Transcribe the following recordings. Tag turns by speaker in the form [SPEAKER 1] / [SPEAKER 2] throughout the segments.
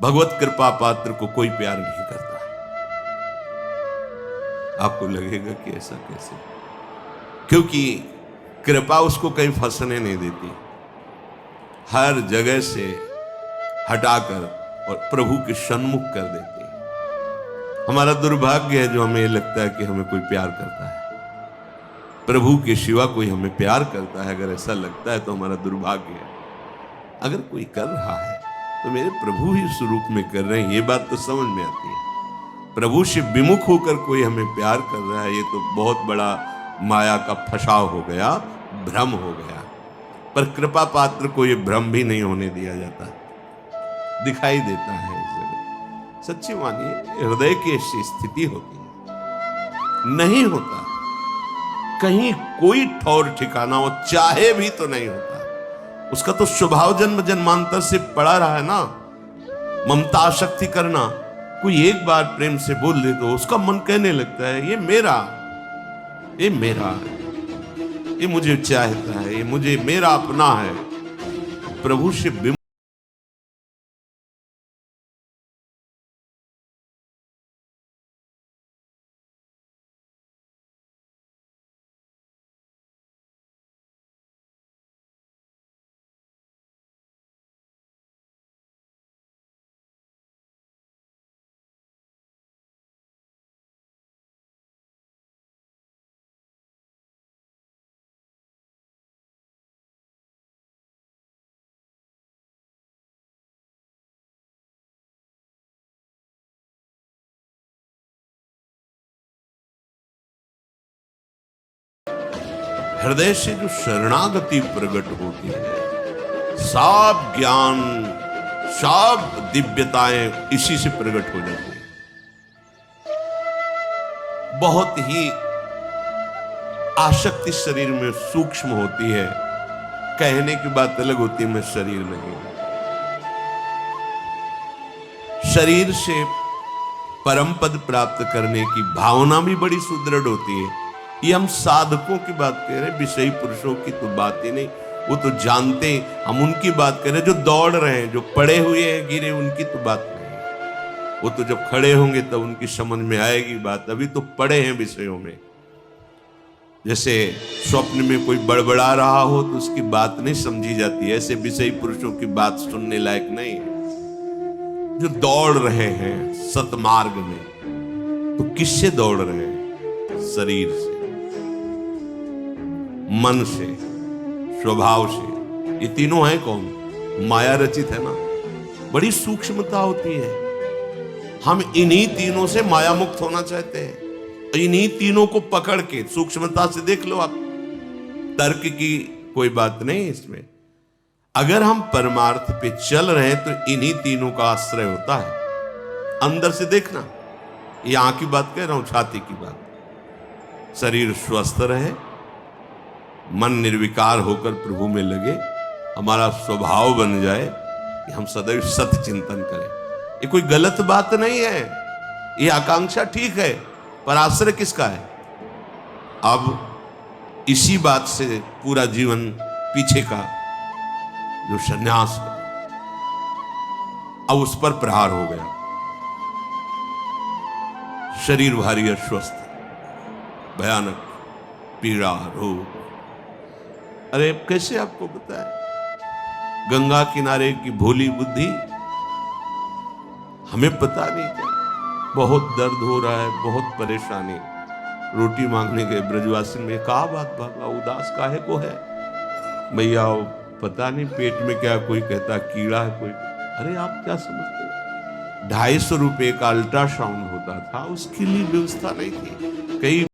[SPEAKER 1] भगवत कृपा पात्र को कोई प्यार नहीं करता। आपको लगेगा कि ऐसा कैसे? क्योंकि कृपा उसको कहीं फंसने नहीं देती, हर जगह से हटाकर और प्रभु के सन्मुख कर देती है। हमारा दुर्भाग्य है जो हमें ये लगता है कि हमें कोई प्यार करता है। प्रभु के सिवा कोई हमें प्यार करता है, अगर ऐसा लगता है तो हमारा दुर्भाग्य है। अगर कोई कर रहा है तो मेरे प्रभु ही उस रूप में कर रहे हैं, ये बात तो समझ में आती है। प्रभु से विमुख होकर कोई हमें प्यार कर रहा है, ये तो बहुत बड़ा माया का फसाव हो गया, भ्रम हो गया। पर कृपा पात्र को ये भ्रम भी नहीं होने दिया जाता, दिखाई देता है इस जगह। सच्ची मानिए, हृदय की ऐसी स्थिति होती है, नहीं होता कहीं कोई ठौर ठिकाना हो, चाहे भी तो नहीं होता। उसका तो स्वभाव जन्म जन्मांतर से पड़ा रहा है ना, ममता शक्ति करना। कोई एक बार प्रेम से बोल दे तो उसका मन कहने लगता है ये मेरा, ये मेरा है, ये मुझे चाहता है, ये मुझे मेरा अपना है। प्रभु से हृदय से जो शरणागति प्रकट होती है, सब ज्ञान सब दिव्यताएं इसी से प्रकट हो जाती है। बहुत ही आसक्ति शरीर में सूक्ष्म होती है, कहने की बात अलग होती है, मैं शरीर नहीं हूं। शरीर से परम पद प्राप्त करने की भावना भी बड़ी सुदृढ़ होती है। ये हम साधकों की बात कह रहे हैं, विषयी पुरुषों की तो बात ही नहीं, वो तो जानते हैं। हम उनकी बात कर रहे हैं जो दौड़ रहे हैं, जो पड़े हुए हैं गिरे, उनकी तो बात नहीं। वो तो जब खड़े होंगे तब उनकी समझ में आएगी बात, अभी तो पड़े हैं विषयों में। जैसे स्वप्न में कोई बड़बड़ा रहा हो तो उसकी बात नहीं समझी जाती, ऐसे विषयी पुरुषों की बात सुनने लायक नहीं है। जो दौड़ रहे हैं सतमार्ग में, तो किससे दौड़ रहे हैं? शरीर से, मन से, स्वभाव से। ये तीनों हैं कौन? माया रचित है ना। बड़ी सूक्ष्मता होती है। हम इन्हीं तीनों से माया मुक्त होना चाहते हैं, इन्हीं तीनों को पकड़ के सूक्ष्मता से देख लो आप। तर्क की कोई बात नहीं इसमें। अगर हम परमार्थ पे चल रहे हैं तो इन्हीं तीनों का आश्रय होता है। अंदर से देखना, ये आंख की बात कह रहा हूं, छाती की बात। शरीर स्वस्थ रहे, मन निर्विकार होकर प्रभु में लगे, हमारा स्वभाव बन जाए कि हम सदैव सत्य चिंतन करें। ये कोई गलत बात नहीं है, ये आकांक्षा ठीक है, पर आश्रय किसका है? अब इसी बात से पूरा जीवन पीछे का जो संन्यास का, अब उस पर प्रहार हो गया। शरीर भारी अस्वस्थ, भयानक पीड़ा, रोग। अरे कैसे आपको पता है? गंगा किनारे की भोली बुद्धि, हमें पता नहीं क्या, बहुत दर्द हो रहा है, बहुत परेशानी। रोटी मांगने गए ब्रजवासी में, कहा बात बाबा उदास काहे को है? भैया पता नहीं पेट में क्या, कोई कहता कीड़ा है, कोई। अरे आप क्या समझते हो? 250 रुपए का अल्ट्रासाउंड होता था, उसके लिए व्यवस्था नहीं थी। कई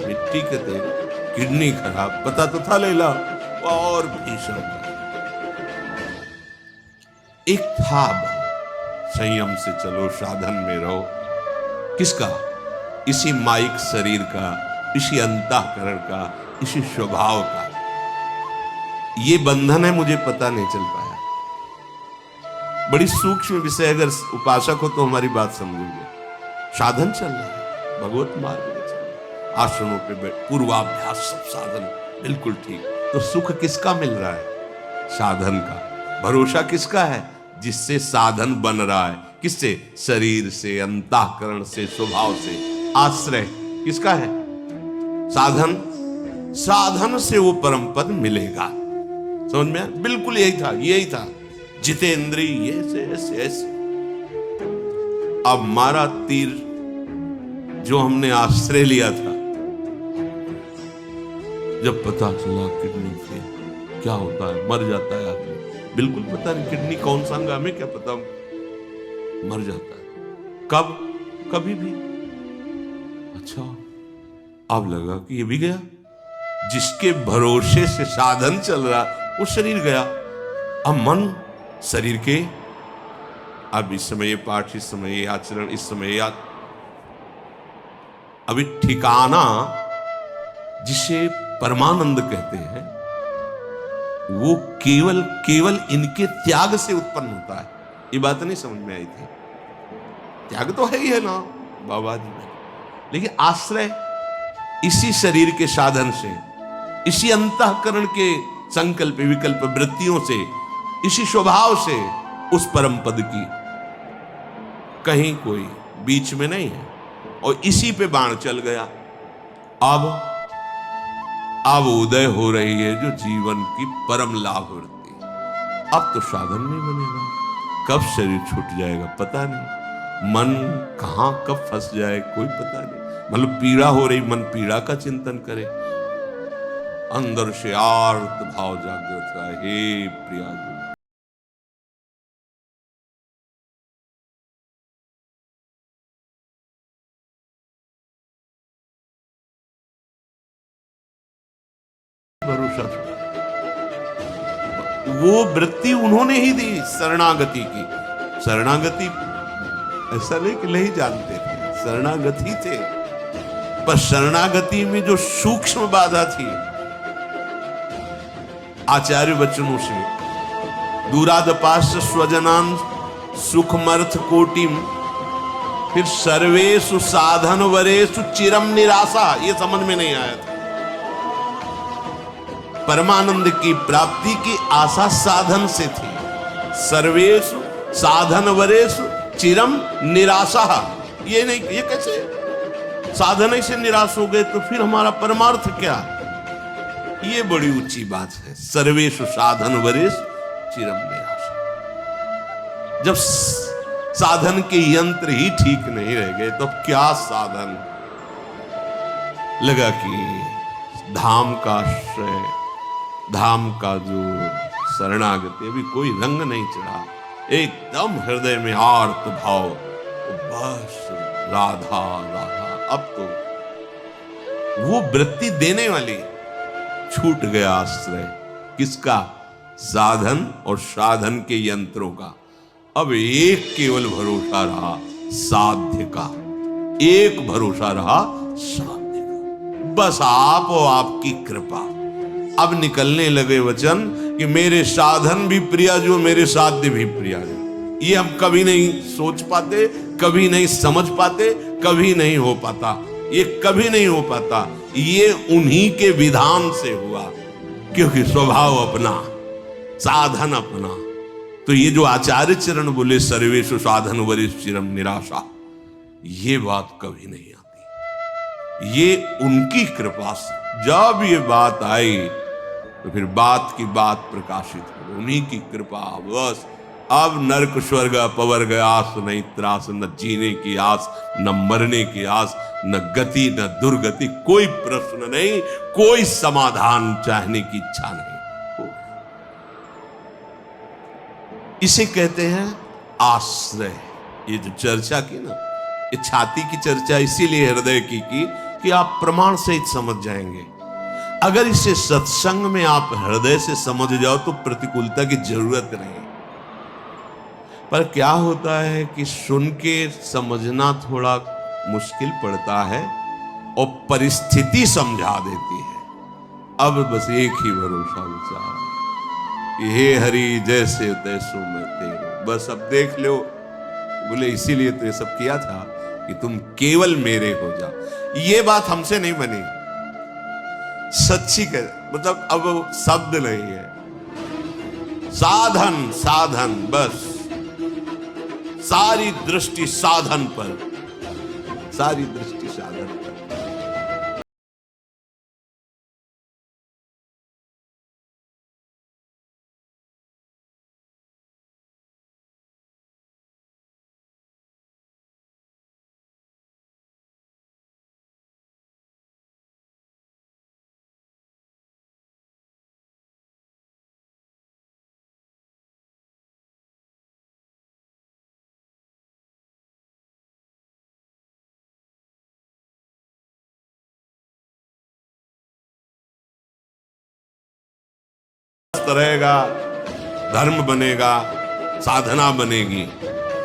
[SPEAKER 1] मिट्टी के तेल, किडनी खराब, पता तो था लैला, और भीषण था। एक था संयम से चलो, साधन में रहो। किसका? इसी माइक शरीर का, इसी अंतःकरण का, इसी स्वभाव का। ये बंधन है, मुझे पता नहीं चल पाया। बड़ी सूक्ष्म विषय, अगर उपासक हो तो हमारी बात समझोगे। साधन चल रहा है, भगवत मार्ग में चल रहा है, आसनों पे बैठ, पूर्वाभ्यास, सब साधन बिल्कुल ठीक। तो सुख किसका मिल रहा है? साधन का। भरोसा किसका है? जिससे साधन बन रहा है। किससे? शरीर से, अंतःकरण से, स्वभाव से। आश्रय किसका है? साधन। साधन से वो परम पद मिलेगा। समझ में आया? बिल्कुल यही था, यही था। जितेंद्रिय ऐसे ऐसे। अब मारा तीर जो हमने आश्रय लिया था, जब पता चला किडनी फेल, क्या होता है? मर जाता है आदमी। बिल्कुल पता नहीं, किडनी कौन सा अंग, हमें क्या पता, मर जाता है। कब? कभी भी। अच्छा, अब लगा कि ये भी गया। जिसके भरोसे से साधन चल रहा, वो शरीर गया। अब मन शरीर के, अब इस समय ये पाठ, इस समय ये आचरण, इस समय याद। अभी ठिकाना जिसे परमानंद कहते हैं, वो केवल केवल इनके त्याग से उत्पन्न होता है। ये बात नहीं समझ में आई थी? त्याग तो है ही है ना बाबा जी में, लेकिन आश्रय इसी शरीर के साधन से, इसी अंतःकरण के संकल्प विकल्प वृत्तियों से, इसी स्वभाव से उस परम पद की कहीं कोई बीच में नहीं है। और इसी पे बाण चल गया। अब उदय हो रही है जो जीवन की परम लाभ वृत्ति। अब तो साधन नहीं बनेगा। कब शरीर छूट जाएगा पता नहीं, मन कहां कब फंस जाए कोई पता नहीं। मतलब पीड़ा हो रही, मन पीड़ा का चिंतन करे, अंदर से आर्त भाव जागृत है, हे प्रिया। भरोसा वो वृत्ति उन्होंने ही दी शरणागति की। शरणागति ऐसा नहीं कि नहीं जानते थे, शरणागति थे, पर शरणागति में जो सूक्ष्म बाधा थी, आचार्य वचनों से, दूरादपास्य स्वजनान सुखमर्थ कोटिम, फिर सर्वेषु साधन वरेषु चिरम निराशा, ये समझ में नहीं आया था। परमानंद की प्राप्ति की आशा साधन से थी। सर्वेषु साधन वरेषु चिरम निराशा, ये नहीं, ये कैसे? साधन से निराश हो गए तो फिर हमारा परमार्थ क्या? ये बड़ी ऊंची बात है। सर्वेषु साधन वरेषु चिरम निराशा। जब साधन के यंत्र ही ठीक नहीं रह गए तो क्या साधन? लगा कि धाम का आश्रय, धाम का जो शरणागति, अभी कोई रंग नहीं चढ़ा, एकदम हृदय में आर्त भाव, बस राधा राधा। अब तो वो वृत्ति देने वाली छूट गया आश्रय। किसका? साधन और साधन के यंत्रों का। अब एक केवल भरोसा रहा साध्य का, एक भरोसा रहा साध्य का। बस आप और आपकी कृपा। अब निकलने लगे वचन कि मेरे साधन भी प्रिया जो, मेरे साध्य भी प्रिया जो। ये हम कभी नहीं सोच पाते, कभी नहीं समझ पाते, कभी नहीं हो पाता। ये कभी नहीं हो पाता। ये उन्हीं के विधान से हुआ, क्योंकि स्वभाव अपना, साधन अपना। तो ये जो आचार्य चरण बोले सर्वेषु साधन वरेषु चिरम निराशा, ये बात कभी नहीं आती। ये उनकी कृपा से जब ये बात आई तो फिर बात की बात प्रकाशित हो, उन्हीं की कृपा। बस अब नरक स्वर्ग अपवर्ग आस नहीं त्रास, न जीने की आस, न मरने की आस, न गति न दुर्गति, कोई प्रश्न नहीं, कोई समाधान चाहने की इच्छा नहीं। इसे कहते हैं आश्रय। ये जो चर्चा की ना, ये छाती की चर्चा इसीलिए हृदय की कि आप प्रमाण सहित समझ जाएंगे। अगर इसे सत्संग में आप हृदय से समझ जाओ तो प्रतिकूलता की जरूरत नहीं। पर क्या होता है कि सुन के समझना थोड़ा मुश्किल पड़ता है और परिस्थिति समझा देती है। अब बस एक ही भरोसा बचा कि हे हरि जैसे तैसो मैं तेरो, बस अब देख लो। बोले इसीलिए तो ये सब किया था कि तुम केवल मेरे हो जाओ। ये बात हमसे नहीं बनी, सच्ची कह, मतलब अब शब्द नहीं है, साधन साधन, बस सारी दृष्टि साधन पर, सारी दृष्टि साधन पर। रहेगा, धर्म बनेगा, साधना बनेगी,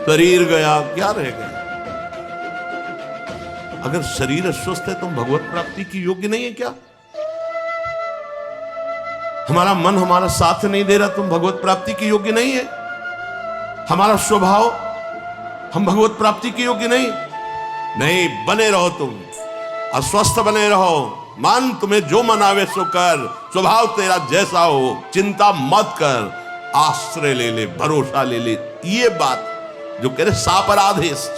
[SPEAKER 1] शरीर गया क्या रह गया? अगर शरीर अस्वस्थ है तो भगवत प्राप्ति की योग्य नहीं है क्या? हमारा मन हमारा साथ नहीं दे रहा, तुम भगवत प्राप्ति की योग्य नहीं है। हमारा स्वभाव, हम भगवत प्राप्ति की योग्य नहीं। नहीं, बने रहो, तुम अस्वस्थ बने रहो, मन तुम्हें जो मनावे सो कर, स्वभाव तेरा जैसा हो, चिंता मत कर, आश्रय ले ले, भरोसा ले ले। ये बात जो कह रहे सापराधेश,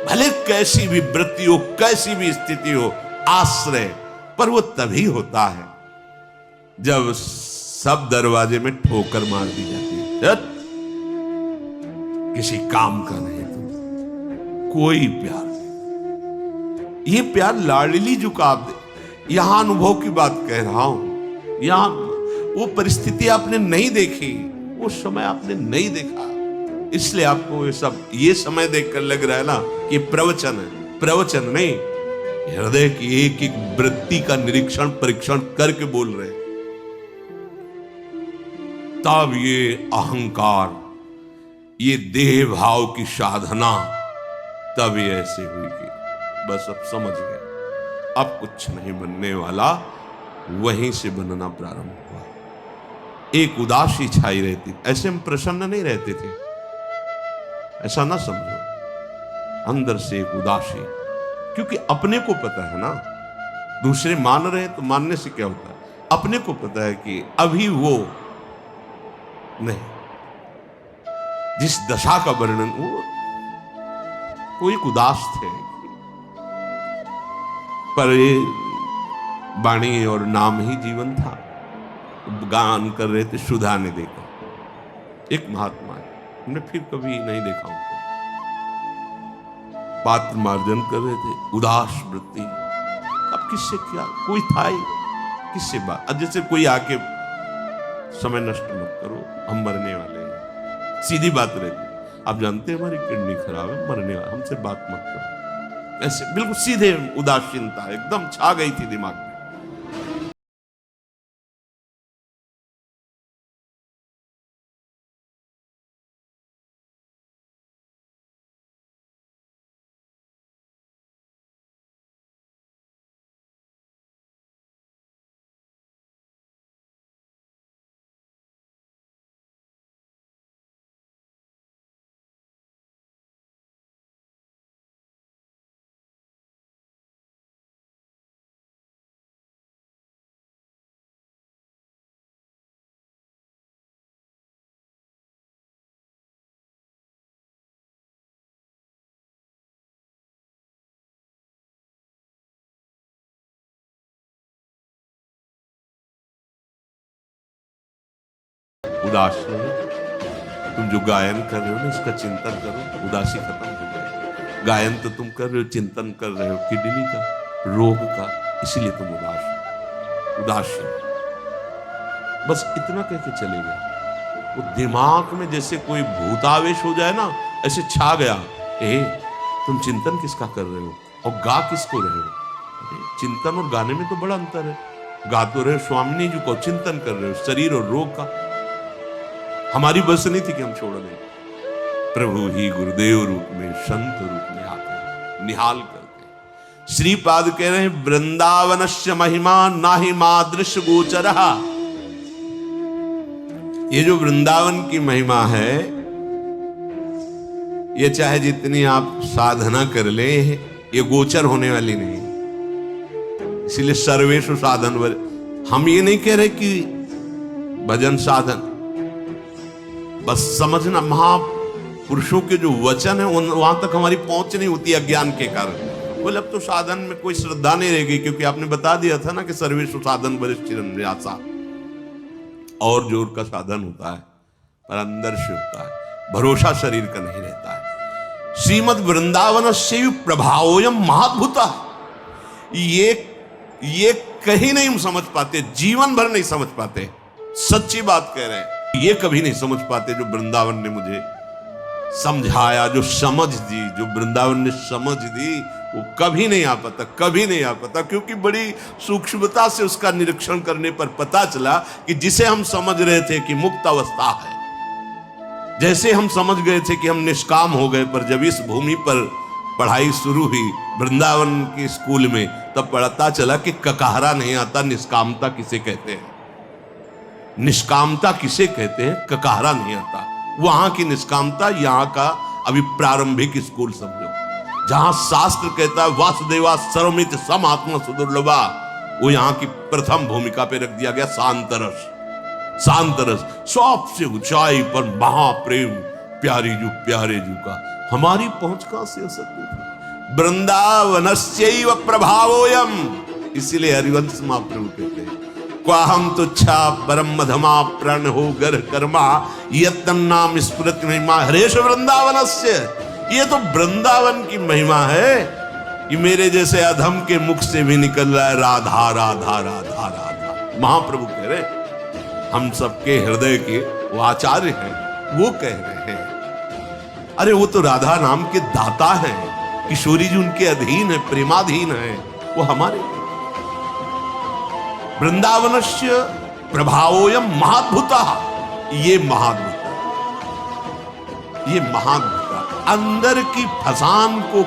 [SPEAKER 1] भले कैसी भी वृत्ति हो, कैसी भी स्थिति हो, आश्रय पर वो तभी होता है जब सब दरवाजे में ठोकर मार दी जाती है। किसी काम का नहीं, तुम कोई प्यार, ये प्यार लाडली जुकाब दे। यहां अनुभव की बात कह रहा हूं, यहां वो परिस्थिति आपने नहीं देखी, वो समय आपने नहीं देखा, इसलिए आपको ये समय देखकर लग रहा है ना कि प्रवचन है। प्रवचन नहीं, हृदय की एक एक वृत्ति का निरीक्षण परीक्षण करके बोल रहे हैं। तब ये अहंकार, ये देह भाव की साधना तब ये ऐसे हुई कि बस अब समझ गए, अब कुछ नहीं बनने वाला। वहीं से बनना प्रारंभ हुआ। एक उदासी छाई रहती, ऐसे हम प्रसन्न नहीं रहते थे, ऐसा ना समझो। अंदर से एक उदासी, क्योंकि अपने को पता है ना, दूसरे मान रहे हैं तो मानने से क्या होता है, अपने को पता है कि अभी वो नहीं, जिस दशा का वर्णन, वो एक उदास थे। पर ये वाणी और नाम ही जीवन था। गान कर रहे थे, सुधा ने देखा, एक महात्मा है, हमने फिर कभी नहीं देखा उनको, पात्र मार्जन कर रहे थे, उदास वृत्ति। अब किससे क्या, कोई था ही, किससे बात। अब जैसे कोई आके समय नष्ट मत करो, हम मरने वाले हैं, सीधी बात रहती। आप जानते हैं हमारी किडनी खराब है, मरने वाले, हमसे बात मत करो। ऐसे बिल्कुल सीधे उदासीनता एकदम छा गई थी दिमाग में। उदास रहो, तुम जो गायन कर रहे हो ना, इसका चिंतन करो, उदासी खत्म हो जाएगी। गायन तो तुम कर रहे हो, चिंतन कर रहे हो किडनी का, रोग का, इसीलिए तुम उदास हो, उदास हो। बस इतना कह के चले गए। वो दिमाग में जैसे कोई भूतावेश हो जाए ना, ऐसे छा गया, तुम चिंतन किसका कर रहे हो और गा किसको रहे हो? चिंतन और गाने में तो बड़ा अंतर है। गा तो रहे स्वामिनी जी को, चिंतन कर रहे हो शरीर और रोग का। हमारी बस नहीं थी कि हम छोड़ दें। प्रभु ही गुरुदेव रूप में, संत रूप में आकर निहाल करते। श्रीपाद कह रहे हैं वृंदावनस्य महिमा नाहि मादृश गोचरहा। ये जो वृंदावन की महिमा है, ये चाहे जितनी आप साधना कर ले, ये गोचर होने वाली नहीं। इसलिए सर्वेषु साधन, हम ये नहीं कह रहे कि भजन साधन, बस समझना महापुरुषों के जो वचन है वहां तक हमारी पहुंच नहीं होती अज्ञान के कारण। बोले अब तो साधन में कोई श्रद्धा नहीं रहेगी, क्योंकि आपने बता दिया था ना कि सर्वेषु साधन वरिष्ठिरन्यासा, और जोर का साधन होता है पर अंदर से होता है, भरोसा शरीर का नहीं रहता है। श्रीमद वृंदावन से प्रभावोयम महाद्भुता, ये कहीं नहीं हम समझ पाते, जीवन भर नहीं समझ पाते। सच्ची बात कह रहे हैं, ये कभी नहीं समझ पाते जो वृंदावन ने मुझे समझाया, जो समझ दी, जो वृंदावन ने समझ दी, वो कभी नहीं आ पाता, कभी नहीं आ पाता। क्योंकि बड़ी सूक्ष्मता से उसका निरीक्षण करने पर पता चला कि जिसे हम समझ रहे थे कि मुक्त अवस्था है, जैसे हम समझ गए थे कि हम निष्काम हो गए, पर जब इस भूमि पर पढ़ाई शुरू हुई वृंदावन के स्कूल में, तब पता चला कि ककाहरा नहीं आता निष्कामता किसे कहते हैं। निष्कामता किसे कहते हैं, ककाहरा नहीं आता। वहां की निष्कामता यहाँ का अभी प्रारंभिक स्कूल समझो, जहां शास्त्र कहता है वासुदेवा सर्वमित सम आत्मा सुदुर्लभा, वो यहाँ की प्रथम भूमिका पे रख दिया गया शांतरस। शांतरस सबसे ऊंचाई पर महाप्रेम, प्यारी जू का। हमारी पहुंच कहां से हो सकती थी? वृंदावनस्यैव प्रभावोयम, इसलिए हरिवंश महाप्रभु कहते हैं क्वाहम तुच्छा परम मधमा प्रण हो गर कर्मा यत्न नाम स्मृति महिमा हरेश वृंदावनस्य। ये तो वृंदावन की महिमा है कि मेरे जैसे अधम के मुख से भी निकल रहा है राधा राधा राधा राधा। महाप्रभु कह रहे हम सबके हृदय के वो आचार्य हैं, वो कह रहे हैं अरे वो तो राधा नाम के दाता हैं, किशोरी जी उनके अधीन है, प्रेमाधीन है, वो हमारे। वृंदावनस्य प्रभावोयम महाद्भुता, ये महाद्भुता, ये महाद्भुता अंदर की फसान को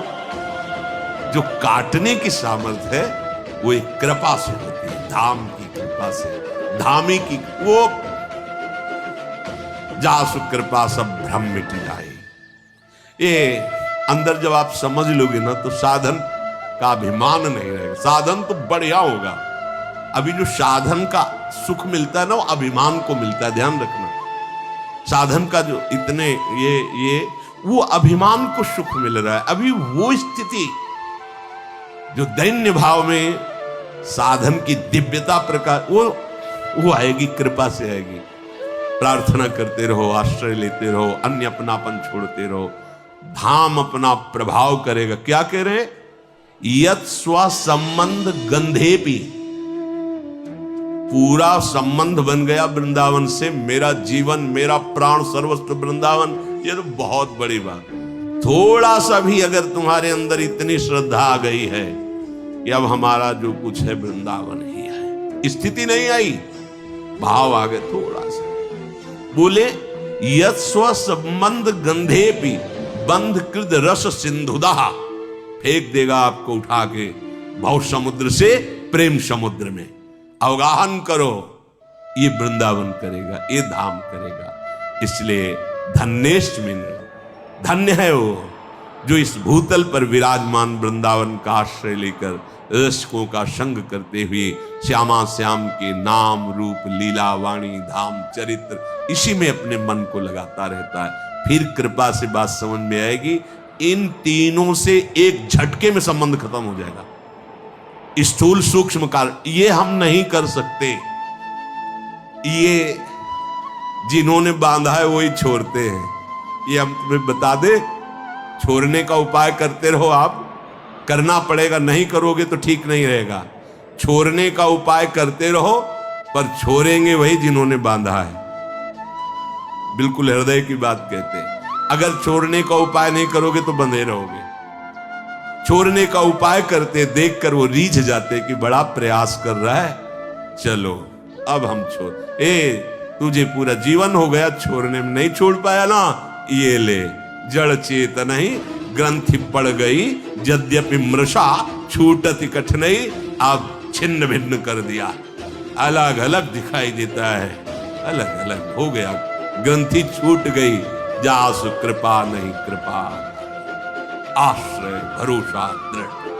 [SPEAKER 1] जो काटने की सामर्थ्य है वो एक कृपा से होती है, धाम की कृपा से, धामी की। वो जासु कृपा सब भ्रम मिट जाए। ये अंदर जब आप समझ लोगे ना तो साधन का अभिमान नहीं रहेगा। साधन तो बढ़िया होगा, अभी जो साधन का सुख मिलता है ना वो अभिमान को मिलता है, ध्यान रखना। साधन का जो इतने ये वो अभिमान को सुख मिल रहा है। अभी वो स्थिति जो दैन्य भाव में साधन की दिव्यता प्रकार वो आएगी, कृपा से आएगी। प्रार्थना करते रहो, आश्रय लेते रहो, अन्य अपनापन छोड़ते रहो, धाम अपना प्रभाव करेगा। क्या कह रहे हैं? यत स्व संबंध गंधेपी, पूरा संबंध बन गया वृंदावन से, मेरा जीवन, मेरा प्राण सर्वस्व वृंदावन। ये तो बहुत बड़ी बात। थोड़ा सा भी अगर तुम्हारे अंदर इतनी श्रद्धा आ गई है कि अब हमारा जो कुछ है वृंदावन ही है, स्थिति नहीं आई, भाव आ गए थोड़ा सा, बोले यत स्व संबंध गंधेपी बंध कृद रस सिंधुदा, फेंक देगा आपको उठा के भव समुद्र से प्रेम समुद्र में। अवगाहन करो, ये वृंदावन करेगा, ये धाम करेगा। इसलिए धन्येष्मिन, धन्य है वो जो इस भूतल पर विराजमान वृंदावन का आश्रय लेकर रसकों का संग करते हुए श्यामा श्याम के नाम रूप लीला वाणी धाम चरित्र इसी में अपने मन को लगाता रहता है। फिर कृपा से बात समझ में आएगी, इन तीनों से एक झटके में संबंध खत्म हो जाएगा। स्थूल सूक्ष्म कारण ये हम नहीं कर सकते, ये जिन्होंने बांधा है वही छोड़ते हैं। ये हम तुम्हें बता दे, छोड़ने का उपाय करते रहो, आप करना पड़ेगा, नहीं करोगे तो ठीक नहीं रहेगा। छोड़ने का उपाय करते रहो, पर छोड़ेंगे वही जिन्होंने बांधा है। बिल्कुल हृदय की बात कहते हैं। अगर छोड़ने का उपाय नहीं करोगे तो बंधे रहोगे। छोड़ने का उपाय करते, देखकर वो रीझ जाते कि बड़ा प्रयास कर रहा है, चलो अब हम छोड़। तुझे पूरा जीवन हो गया छोड़ने में, नहीं छोड़ पाया ना, ये ले, जड़ चेतन ही ग्रंथि पड़ गई, यद्यपि मृषा छूटति कठिनाई, अब छिन्न भिन्न कर दिया, अलग अलग दिखाई देता है, अलग अलग हो गया, ग्रंथि छूट गई, जासु कृपा नहीं कृपा, आश्रय भरोसा दृढ़।